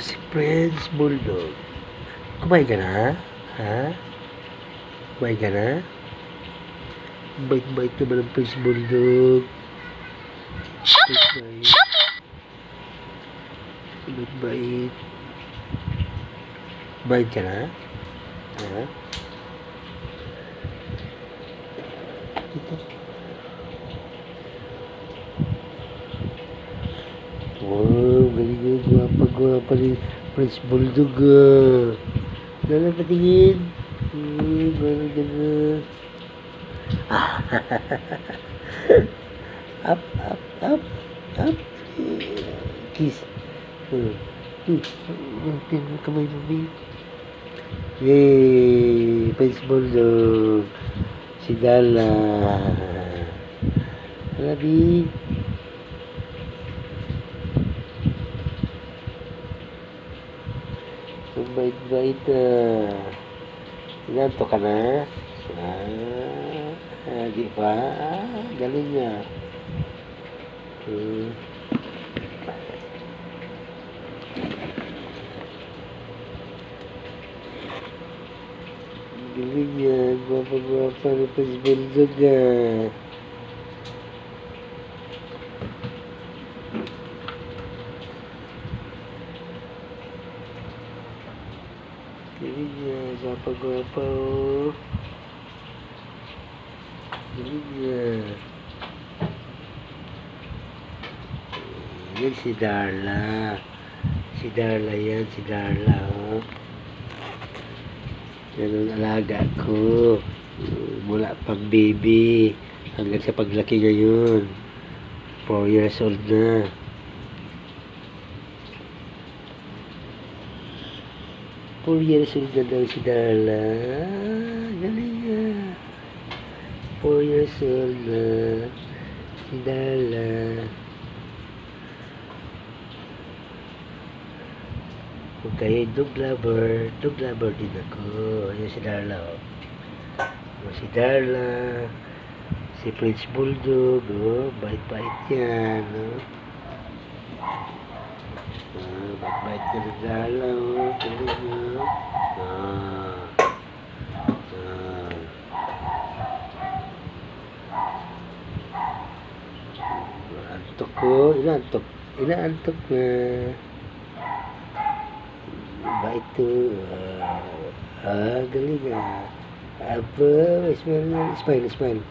Si Prince Bulldog. Kumain ka na? Ha? Kumain ka na? Bait-bait naman ang Prince Bulldog. Bait-bait. Bait-bait. Bait ka na? Ha? Ito. Wow, galing yun. Gwapa ni Prince Bulldog. Gano'n patingin. Gano'n, gano'n. Up, up, up, up. Kiss. Kamay mo, babe. Yay! Prince Bulldog. Si Dala. Labi. Ang bait-bait na. Inanto ka na? Di ba? Galing niya. Galing niya. Gwapa-gwapa na Prince Bulldog Galing niya. Gwapa-gwapa Galing niya. Yan si Darla. Si Darla yan. Si Darla, Yan ang alaga ko. Mula pang baby. Hanggang sa paglaki ngayon. 4 years old na. Four years old na daw si Darla. Galing nga. 4 years old na si Darla. Kung kayo dog lover din ako. Ayan si Darla, si Darla, si Prince Bulldog, bait-bait yan, bait-bait ka ng Darla, galing nyo. Antok ko, inaantok na. Bait to. Galing Apa, smile.